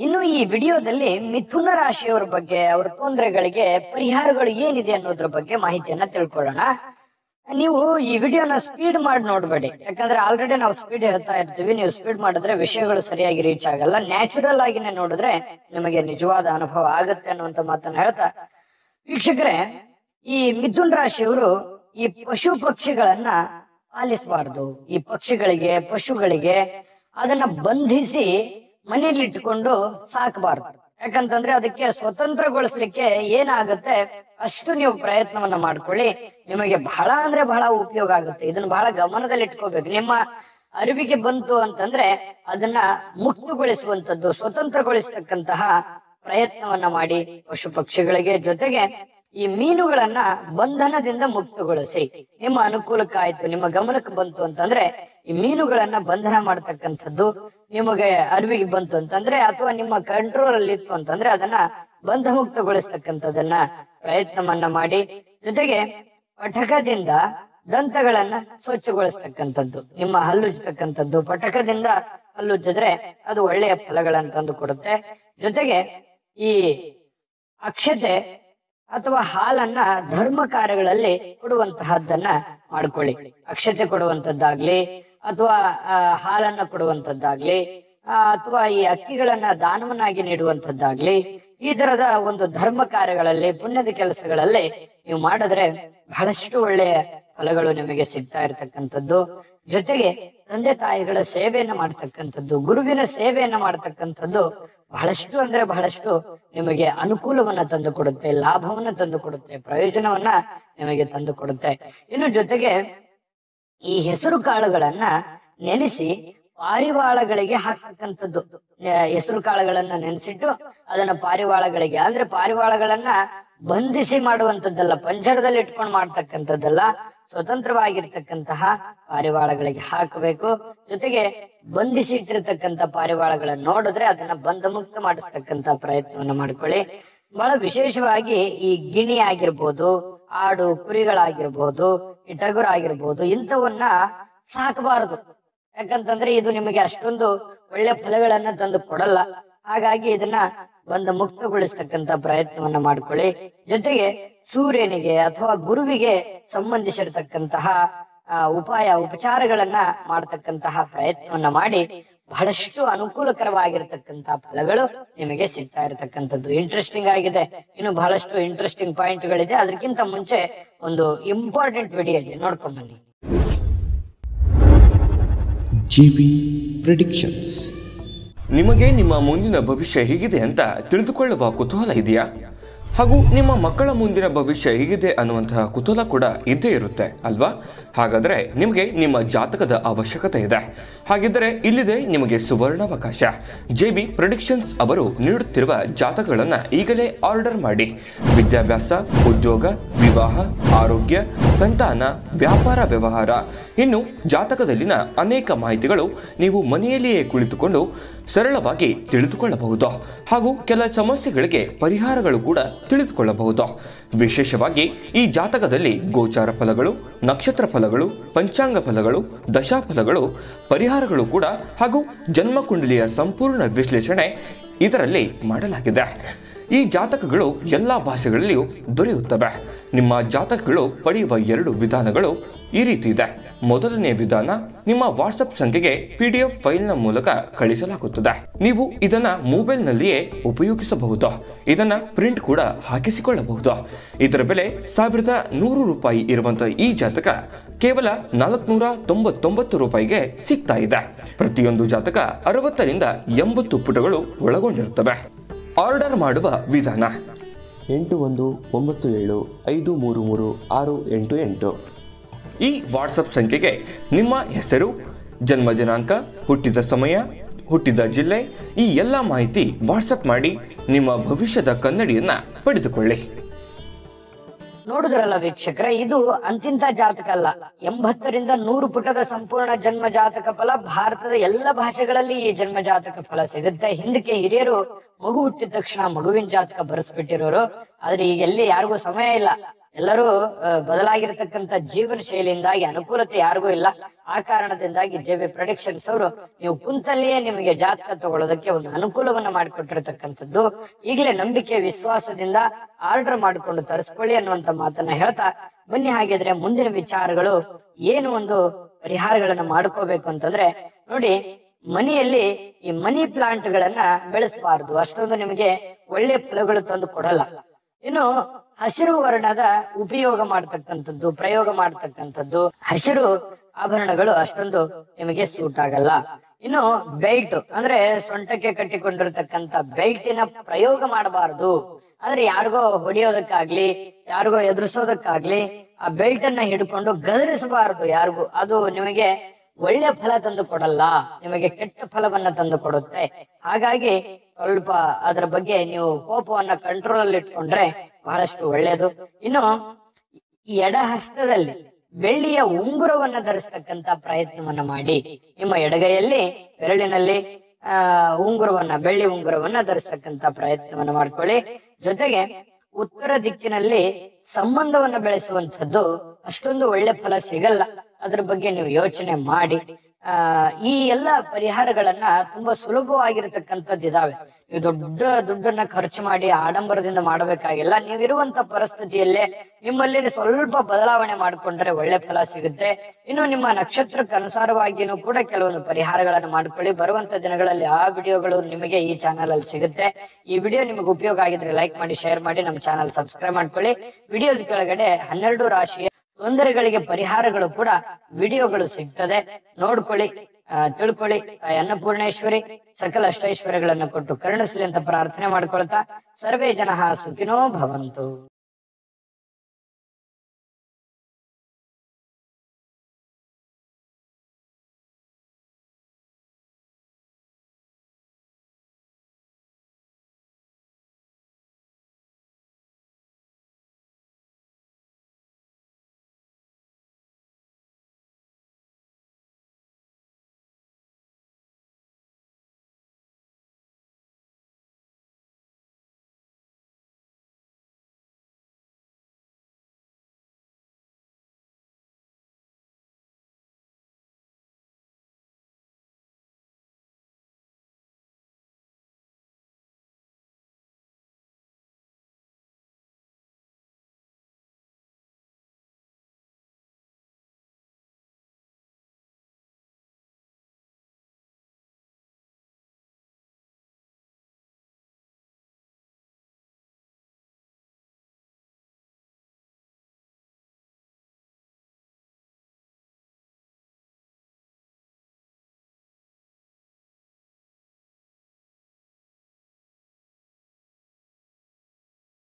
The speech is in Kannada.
ಇನ್ನು ಈ ವಿಡಿಯೋದಲ್ಲಿ ಮಿಥುನ ರಾಶಿಯವರ ಬಗ್ಗೆ ಅವರ ತೊಂದರೆಗಳಿಗೆ ಪರಿಹಾರಗಳು ಏನಿದೆ ಅನ್ನೋದ್ರ ಬಗ್ಗೆ ಮಾಹಿತಿಯನ್ನ ತಿಳ್ಕೊಳ್ಳೋಣ. ನೀವು ಈ ವಿಡಿಯೋನ ಸ್ಪೀಡ್ ಮಾಡಿ ನೋಡ್ಬೇಡಿ, ಯಾಕಂದ್ರೆ ಆಲ್ರೆಡಿ ನಾವು ಸ್ಪೀಡ್ ಹೇಳ್ತಾ ಇರ್ತೀವಿ. ನೀವು ಸ್ಪೀಡ್ ಮಾಡಿದ್ರೆ ವಿಷಯಗಳು ಸರಿಯಾಗಿ ರೀಚ್ ಆಗಲ್ಲ. ನ್ಯಾಚುರಲ್ ಆಗಿನೇ ನೋಡಿದ್ರೆ ನಿಮಗೆ ನಿಜವಾದ ಅನುಭವ ಆಗುತ್ತೆ ಅನ್ನುವಂತ ಮಾತನ್ನ ಹೇಳ್ತಾ, ವೀಕ್ಷಕರೇ, ಈ ಮಿಥುನ್ ರಾಶಿಯವರು ಈ ಪಶು ಪಕ್ಷಿಗಳನ್ನ ಪಾಲಿಸಬಾರ್ದು. ಈ ಪಶುಗಳಿಗೆ ಅದನ್ನ ಬಂಧಿಸಿ ಮನೆಯಲ್ಲಿ ಇಟ್ಟುಕೊಂಡು ಸಾಕಬಾರ್ದು. ಯಾಕಂತಂದ್ರೆ ಅದಕ್ಕೆ ಸ್ವತಂತ್ರಗೊಳಿಸ್ಲಿಕ್ಕೆ ಏನಾಗುತ್ತೆ ಅಷ್ಟು ನೀವು ಪ್ರಯತ್ನವನ್ನ ಮಾಡ್ಕೊಳ್ಳಿ. ನಿಮಗೆ ಬಹಳ ಅಂದ್ರೆ ಬಹಳ ಉಪಯೋಗ ಆಗುತ್ತೆ. ಇದನ್ನ ಬಹಳ ಗಮನದಲ್ಲಿ ಇಟ್ಕೋಬೇಕು. ನಿಮ್ಮ ಅರಿವಿಗೆ ಬಂತು ಅಂತಂದ್ರೆ ಅದನ್ನ ಮುಕ್ತಗೊಳಿಸುವಂತದ್ದು, ಸ್ವತಂತ್ರಗೊಳಿಸತಕ್ಕಂತಹ ಪ್ರಯತ್ನವನ್ನ ಮಾಡಿ ಪಶು ಪಕ್ಷಿಗಳಿಗೆ. ಜೊತೆಗೆ ಈ ಮೀನುಗಳನ್ನ ಬಂಧನದಿಂದ ಮುಕ್ತಗೊಳಿಸಿ. ನಿಮ್ಮ ಅನುಕೂಲಕ್ಕಾಯ್ತು, ನಿಮ್ಮ ಗಮನಕ್ಕೆ ಬಂತು ಅಂತಂದ್ರೆ ಈ ಮೀನುಗಳನ್ನ ಬಂಧನ ಮಾಡ್ತಕ್ಕಂಥದ್ದು ನಿಮಗೆ ಅರಿವಿಗೆ ಬಂತು ಅಂತಂದ್ರೆ, ಅಥವಾ ನಿಮ್ಮ ಕಂಟ್ರೋಲ್ ಅಲ್ಲಿ ಇತ್ತು ಅಂತಂದ್ರೆ ಅದನ್ನ ಬಂಧ ಮುಕ್ತಗೊಳಿಸ್ತಕ್ಕಂಥದನ್ನ ಪ್ರಯತ್ನವನ್ನ ಮಾಡಿ. ಜೊತೆಗೆ ಪಟಕದಿಂದ ದಂತಗಳನ್ನ ಸ್ವಚ್ಛಗೊಳಿಸ್ತಕ್ಕಂಥದ್ದು, ನಿಮ್ಮ ಹಲ್ಲುಜ್ತಕ್ಕಂಥದ್ದು. ಪಟಕದಿಂದ ಹಲ್ಲುಜ್ಜಿದ್ರೆ ಅದು ಒಳ್ಳೆಯ ಫಲಗಳನ್ನ ತಂದು ಕೊಡುತ್ತೆ. ಜೊತೆಗೆ ಈ ಅಕ್ಷತೆ ಅಥವಾ ಹಾಲನ್ನ ಧರ್ಮ ಕಾರ್ಯಗಳಲ್ಲಿ ಕೊಡುವಂತಹದ್ದನ್ನ ಮಾಡ್ಕೊಳ್ಳಿ. ಅಕ್ಷತೆ ಕೊಡುವಂತದ್ದಾಗ್ಲಿ ಅಥವಾ ಹಾಲನ್ನ ಕೊಡುವಂತದ್ದಾಗ್ಲಿ ಅಥವಾ ಈ ಅಕ್ಕಿಗಳನ್ನ ದಾನವನ್ನಾಗಿ ನೀಡುವಂತದ್ದಾಗ್ಲಿ, ಈ ತರದ ಒಂದು ಧರ್ಮ ಕಾರ್ಯಗಳಲ್ಲಿ, ಪುಣ್ಯದ ಕೆಲಸಗಳಲ್ಲಿ ನೀವು ಮಾಡಿದ್ರೆ ಬಹಳಷ್ಟು ಒಳ್ಳೆಯ ಫಲಗಳು ನಿಮಗೆ ಸಿಗ್ತಾ ಇರತಕ್ಕಂಥದ್ದು. ಜೊತೆಗೆ ತಂದೆ ತಾಯಿಗಳ ಸೇವೆಯನ್ನ ಮಾಡ್ತಕ್ಕಂಥದ್ದು, ಗುರುವಿನ ಸೇವೆಯನ್ನ ಮಾಡ್ತಕ್ಕಂಥದ್ದು ಬಹಳಷ್ಟು ಅಂದ್ರೆ ಬಹಳಷ್ಟು ನಿಮಗೆ ಅನುಕೂಲವನ್ನ ತಂದು ಕೊಡುತ್ತೆ, ಲಾಭವನ್ನ ತಂದು ಕೊಡುತ್ತೆ, ಪ್ರಯೋಜನವನ್ನ ನಿಮಗೆ ತಂದು ಕೊಡುತ್ತೆ. ಇನ್ನು ಜೊತೆಗೆ ಈ ಹೆಸರು ಕಾಳುಗಳನ್ನ ನೆನೆಸಿ ಪಾರಿವಾಳಗಳಿಗೆ ಹಾಕ್ತಕ್ಕಂಥದ್ದು. ಹೆಸರು ಕಾಳುಗಳನ್ನ ನೆನೆಸಿಟ್ಟು ಅದನ್ನ ಪಾರಿವಾಳಗಳಿಗೆ, ಅಂದ್ರೆ ಪಾರಿವಾಳಗಳನ್ನ ಬಂಧಿಸಿ ಮಾಡುವಂತದ್ದಲ್ಲ, ಪಂಜರದಲ್ಲಿ ಇಟ್ಕೊಂಡು ಮಾಡ್ತಕ್ಕಂಥದ್ದಲ್ಲ, ಸ್ವತಂತ್ರವಾಗಿರ್ತಕ್ಕಂತಹ ಪಾರಿವಾಳಗಳಿಗೆ ಹಾಕಬೇಕು. ಜೊತೆಗೆ ಬಂಧಿಸಿ ಇಟ್ಟಿರ್ತಕ್ಕಂಥ ಪಾರಿವಾಳಗಳನ್ನ ನೋಡಿದ್ರೆ ಅದನ್ನ ಬಂಧ ಮುಕ್ತ ಮಾಡಿಸ್ತಕ್ಕಂತ ಪ್ರಯತ್ನವನ್ನ ಮಾಡ್ಕೊಳ್ಳಿ. ಬಹಳ ವಿಶೇಷವಾಗಿ ಈ ಗಿಣಿ ಆಗಿರ್ಬೋದು, ಆಡು ಕುರಿಗಳಾಗಿರ್ಬೋದು, ಈ ಟಗರು ಆಗಿರ್ಬೋದು, ಇಂಥವನ್ನ ಸಾಕಬಾರದು. ಯಾಕಂತಂದ್ರೆ ಇದು ನಿಮಗೆ ಅಷ್ಟೊಂದು ಒಳ್ಳೆ ಫಲಗಳನ್ನ ತಂದು ಕೊಡಲ್ಲ. ಹಾಗಾಗಿ ಇದನ್ನ ಬಂಧ ಮುಕ್ತಗೊಳಿಸ್ತಕ್ಕಂತ ಪ್ರಯತ್ನವನ್ನ ಮಾಡ್ಕೊಳ್ಳಿ. ಜೊತೆಗೆ ಸೂರ್ಯನಿಗೆ ಅಥವಾ ಗುರುವಿಗೆ ಸಂಬಂಧಿಸಿರ್ತಕ್ಕಂತಹ ಉಪಚಾರಗಳನ್ನ ಮಾಡ್ತಕ್ಕಂತಹ ಪ್ರಯತ್ನವನ್ನ ಮಾಡಿ ಬಹಳಷ್ಟು ಅನುಕೂಲಕರವಾಗಿರ್ತಕ್ಕಂತಹ ಫಲಗಳು ನಿಮಗೆ ಸಿಗ್ತಾ ಇರತಕ್ಕಂಥದ್ದು. ಇಂಟ್ರೆಸ್ಟಿಂಗ್ ಆಗಿದೆ. ಇನ್ನು ಬಹಳಷ್ಟು ಇಂಟ್ರೆಸ್ಟಿಂಗ್ ಪಾಯಿಂಟ್ಗಳಿದೆ. ಅದಕ್ಕಿಂತ ಮುಂಚೆ ಒಂದು ಇಂಪಾರ್ಟೆಂಟ್ ವಿಡಿಯೋ ಇದೆ, ನೋಡ್ಕೊಂಡ್ ಬನ್ನಿ. GB predictions. ನಿಮಗೆ ನಿಮ್ಮ ಮುಂದಿನ ಭವಿಷ್ಯ ಹೇಗಿದೆ ಅಂತ ತಿಳಿದುಕೊಳ್ಳುವ ಕುತೂಹಲ ಇದೆಯಾ? ಹಾಗೂ ನಿಮ್ಮ ಮಕ್ಕಳ ಮುಂದಿನ ಭವಿಷ್ಯ ಹೇಗಿದೆ ಅನ್ನುವಂತಹ ಕುತೂಹಲ ಕೂಡ ಇದ್ದೇ ಇರುತ್ತೆ ಅಲ್ವಾ? ಹಾಗಾದರೆ ನಿಮಗೆ ನಿಮ್ಮ ಜಾತಕದ ಅವಶ್ಯಕತೆ ಇದೆ. ಹಾಗಿದ್ದರೆ ಇಲ್ಲಿದೆ ನಿಮಗೆ ಸುವರ್ಣಾವಕಾಶ. JB ಪ್ರೆಡಿಕ್ಷನ್ಸ್ ಅವರು ನೀಡುತ್ತಿರುವ ಜಾತಕಗಳನ್ನು ಈಗಲೇ ಆರ್ಡರ್ ಮಾಡಿ. ವಿದ್ಯಾಭ್ಯಾಸ, ಉದ್ಯೋಗ, ವಿವಾಹ, ಆರೋಗ್ಯ, ಸಂತಾನ, ವ್ಯಾಪಾರ ವ್ಯವಹಾರ, ಇನ್ನು ಜಾತಕದಲ್ಲಿನ ಅನೇಕ ಮಾಹಿತಿಗಳು ನೀವು ಮನೆಯಲ್ಲಿಯೇ ಕುಳಿತುಕೊಂಡು ಸರಳವಾಗಿ ತಿಳಿದುಕೊಳ್ಳಬಹುದು. ಹಾಗೂ ಕೆಲ ಸಮಸ್ಯೆಗಳಿಗೆ ಪರಿಹಾರಗಳು ಕೂಡ ತಿಳಿದುಕೊಳ್ಳಬಹುದು. ವಿಶೇಷವಾಗಿ ಈ ಜಾತಕದಲ್ಲಿ ಗೋಚಾರ ಫಲಗಳು, ನಕ್ಷತ್ರ ಫಲಗಳು, ಪಂಚಾಂಗ ಫಲಗಳು, ದಶಾಫಲಗಳು, ಪರಿಹಾರಗಳು ಕೂಡ ಹಾಗೂ ಜನ್ಮಕುಂಡಲಿಯ ಸಂಪೂರ್ಣ ವಿಶ್ಲೇಷಣೆ ಇದರಲ್ಲಿ ಮಾಡಲಾಗಿದೆ. ಈ ಜಾತಕಗಳು ಎಲ್ಲ ಭಾಷೆಗಳಲ್ಲಿಯೂ ದೊರೆಯುತ್ತವೆ. ನಿಮ್ಮ ಜಾತಕಗಳು ಪಡೆಯುವ 2 ವಿಧಾನಗಳು ಈ ರೀತಿ ಇದೆ. ಮೊದಲನೇ ವಿಧಾನ, ನಿಮ್ಮ ವಾಟ್ಸಪ್ ಸಂಖ್ಯೆಗೆ PDF ಫೈಲ್ನ ಮೂಲಕ ಕಳಿಸಲಾಗುತ್ತದೆ. ನೀವು ಇದನ್ನ ಮೊಬೈಲ್ನಲ್ಲಿಯೇ ಉಪಯೋಗಿಸಬಹುದು. ಇದನ್ನ ಪ್ರಿಂಟ್ ಕೂಡ ಹಾಕಿಸಿಕೊಳ್ಳಬಹುದು. ಇದರ ಬೆಲೆ 1100 ರೂಪಾಯಿ ಇರುವಂತಹ ಈ ಜಾತಕ ಕೇವಲ 499 ರೂಪಾಯಿಗೆ ಸಿಗ್ತಾ ಇದೆ. ಪ್ರತಿಯೊಂದು ಜಾತಕ 60 ರಿಂದ 80 ಪುಟಗಳು ಒಳಗೊಂಡಿರುತ್ತವೆ. ಆರ್ಡರ್ ಮಾಡುವ ವಿಧಾನ: 8197533688. ಈ ವಾಟ್ಸಪ್ ಸಂಖ್ಯೆಗೆ ನಿಮ್ಮ ಹೆಸರು, ಜನ್ಮ ದಿನಾಂಕ, ಹುಟ್ಟಿದ ಸಮಯ, ಹುಟ್ಟಿದ ಜಿಲ್ಲೆ, ಈ ಎಲ್ಲ ಮಾಹಿತಿ ವಾಟ್ಸಪ್ ಮಾಡಿ ನಿಮ್ಮ ಭವಿಷ್ಯದ ಕನ್ನಡಿಯನ್ನ ಪಡೆದುಕೊಳ್ಳಿ. ನೋಡುದ್ರಲ್ಲ ವೀಕ್ಷಕರೇ, ಇದು ಅಂತಿಂತ ಜಾತಕ ಅಲ್ಲ. 80 ರಿಂದ 100 ಪುಟದ ಸಂಪೂರ್ಣ ಜನ್ಮ ಜಾತಕ ಫಲ. ಭಾರತದ ಎಲ್ಲ ಭಾಷೆಗಳಲ್ಲಿ ಈ ಜನ್ಮ ಜಾತಕ ಫಲ ಸಿಗುತ್ತೆ. ಹಿಂದಕ್ಕೆ ಹಿರಿಯರು ಮಗು ಹುಟ್ಟಿದ ತಕ್ಷಣ ಮಗುವಿನ ಜಾತಕ ಬರೆಸ್ಬಿಟ್ಟಿರೋರು. ಆದ್ರೆ ಈಗ ಎಲ್ಲಿ ಯಾರಿಗೂ ಸಮಯ ಇಲ್ಲ. ಎಲ್ಲರೂ ಬದಲಾಗಿರ್ತಕ್ಕಂಥ ಜೀವನ ಶೈಲಿಯಿಂದಾಗಿ ಅನುಕೂಲತೆ ಯಾರಿಗೂ ಇಲ್ಲ. ಆ ಕಾರಣದಿಂದಾಗಿ JB ಪ್ರೊಡಕ್ಷನ್ಸ್ ಅವರು ನೀವು ಕುಂತಲ್ಲಿಯೇ ನಿಮಗೆ ಜಾತಕ ತಗೊಳ್ಳೋದಕ್ಕೆ ಒಂದು ಅನುಕೂಲವನ್ನ ಮಾಡಿಕೊಟ್ಟಿರ್ತಕ್ಕಂಥದ್ದು. ಈಗಲೇ ನಂಬಿಕೆ ವಿಶ್ವಾಸದಿಂದ ಆರ್ಡರ್ ಮಾಡಿಕೊಂಡು ತರಿಸ್ಕೊಳ್ಳಿ ಅನ್ನುವಂತ ಮಾತನ್ನ ಹೇಳ್ತಾ ಬನ್ನಿ. ಹಾಗಿದ್ರೆ ಮುಂದಿನ ವಿಚಾರಗಳು ಏನು ಒಂದು ಪರಿಹಾರಗಳನ್ನ ಮಾಡ್ಕೋಬೇಕು ಅಂತಂದ್ರೆ ನೋಡಿ, ಮನೆಯಲ್ಲಿ ಈ ಮನಿ ಪ್ಲಾಂಟ್ ಗಳನ್ನ ಬೆಳೆಸಬಾರದು, ಅಷ್ಟೊಂದು ನಿಮಗೆ ಒಳ್ಳೆ ಫಲಗಳು ತಂದು ಕೊಡಲ್ಲ. ಇನ್ನು ಹಸಿರು ವರ್ಣದ ಉಪಯೋಗ ಮಾಡ್ತಕ್ಕಂಥದ್ದು, ಪ್ರಯೋಗ ಮಾಡ್ತಕ್ಕಂಥದ್ದು, ಹಸಿರು ಆಭರಣಗಳು ಅಷ್ಟೊಂದು ನಿಮಗೆ ಸೂಟ್ ಆಗಲ್ಲ. ಇನ್ನು ಬೆಲ್ಟ್ ಅಂದ್ರೆ ಸೊಂಟಕ್ಕೆ ಕಟ್ಟಿಕೊಂಡಿರ್ತಕ್ಕಂಥ ಬೆಲ್ಟಿನ ಪ್ರಯೋಗ ಮಾಡಬಾರದು. ಅಂದ್ರೆ ಯಾರಿಗೋ ಹೊಡೆಯೋದಕ್ಕಾಗ್ಲಿ, ಯಾರಿಗೋ ಎದುರಿಸೋದಕ್ಕಾಗ್ಲಿ ಆ ಬೆಲ್ಟ್ ಅನ್ನ ಹಿಡ್ಕೊಂಡು ಗದರಿಸಬಾರದು ಯಾರಿಗೂ. ಅದು ನಿಮಗೆ ಒಳ್ಳೆ ಫಲ ತಂದು ಕೊಡಲ್ಲ, ನಿಮಗೆ ಕೆಟ್ಟ ಫಲವನ್ನ ತಂದು ಕೊಡುತ್ತೆ. ಹಾಗಾಗಿ ಸ್ವಲ್ಪ ಅದರ ಬಗ್ಗೆ ನೀವು ಕೋಪವನ್ನ ಕಂಟ್ರೋಲ್ ಅಲ್ಲಿ ಇಟ್ಕೊಂಡ್ರೆ ಬಹಳಷ್ಟು ಒಳ್ಳೆಯದು. ಇನ್ನು ಎಡ ಹಸ್ತದಲ್ಲಿ ಬೆಳ್ಳಿಯ ಉಂಗುರವನ್ನ ಧರಿಸ್ತಕ್ಕಂತ ಪ್ರಯತ್ನವನ್ನ ಮಾಡಿ. ನಿಮ್ಮ ಎಡಗೈಯಲ್ಲಿ ಬೆರಳಿನಲ್ಲಿ ಉಂಗುರವನ್ನ, ಬೆಳ್ಳಿ ಉಂಗುರವನ್ನ ಧರಿಸ್ತಕ್ಕಂತ ಪ್ರಯತ್ನವನ್ನ ಮಾಡ್ಕೊಳ್ಳಿ. ಜೊತೆಗೆ ಉತ್ತರ ದಿಕ್ಕಿನಲ್ಲಿ ಸಂಬಂಧವನ್ನ ಬೆಳೆಸುವಂಥದ್ದು ಅಷ್ಟೊಂದು ಒಳ್ಳೆ ಫಲ ಸಿಗಲ್ಲ. ಅದ್ರ ಬಗ್ಗೆ ನೀವು ಯೋಚನೆ ಮಾಡಿ. ಈ ಎಲ್ಲ ಪರಿಹಾರಗಳನ್ನ ತುಂಬಾ ಸುಲಭವಾಗಿರ್ತಕ್ಕಂಥದ್ದು ಇದಾವೆ. ನೀವು ದೊಡ್ಡ ದುಡ್ಡನ್ನ ಖರ್ಚು ಮಾಡಿ ಆಡಂಬರದಿಂದ ಮಾಡಬೇಕಾಗಿಲ್ಲ. ನೀವಿರುವಂತ ಪರಿಸ್ಥಿತಿಯಲ್ಲೇ ನಿಮ್ಮಲ್ಲಿ ಸ್ವಲ್ಪ ಬದಲಾವಣೆ ಮಾಡ್ಕೊಂಡ್ರೆ ಒಳ್ಳೆ ಫಲ ಸಿಗುತ್ತೆ. ಇನ್ನು ನಿಮ್ಮ ನಕ್ಷತ್ರಕ್ಕೆ ಅನುಸಾರವಾಗಿನೂ ಕೂಡ ಕೆಲವೊಂದು ಪರಿಹಾರಗಳನ್ನ ಮಾಡ್ಕೊಳ್ಳಿ. ಬರುವಂತ ದಿನಗಳಲ್ಲಿ ಆ ವಿಡಿಯೋಗಳು ನಿಮಗೆ ಈ ಚಾನಲ್ ಅಲ್ಲಿ ಸಿಗುತ್ತೆ. ಈ ವಿಡಿಯೋ ನಿಮಗೆ ಉಪಯೋಗ ಆಗಿದ್ರೆ ಲೈಕ್ ಮಾಡಿ, ಶೇರ್ ಮಾಡಿ, ನಮ್ಮ ಚಾನಲ್ ಸಬ್ಸ್ಕ್ರೈಬ್ ಮಾಡ್ಕೊಳ್ಳಿ. ವಿಡಿಯೋದ ಕೆಳಗಡೆ 12 ರಾಶಿಯ ತೊಂದರೆಗಳಿಗೆ ಪರಿಹಾರಗಳು ಕೂಡ ವಿಡಿಯೋಗಳು ಸಿಗ್ತದೆ, ನೋಡ್ಕೊಳ್ಳಿ, ತಿಳ್ಕೊಳ್ಳಿ. ಅನ್ನಪೂರ್ಣೇಶ್ವರಿ ಸಕಲ ಅಷ್ಟೈಶ್ವರ್ಯಗಳನ್ನು ಕೊಟ್ಟು ಕರುಣಿಸಲಿ ಅಂತ ಪ್ರಾರ್ಥನೆ ಮಾಡ್ಕೊಳ್ತಾ ಸರ್ವೇ ಜನಃ ಸುಖಿನೋ ಭವಂತು.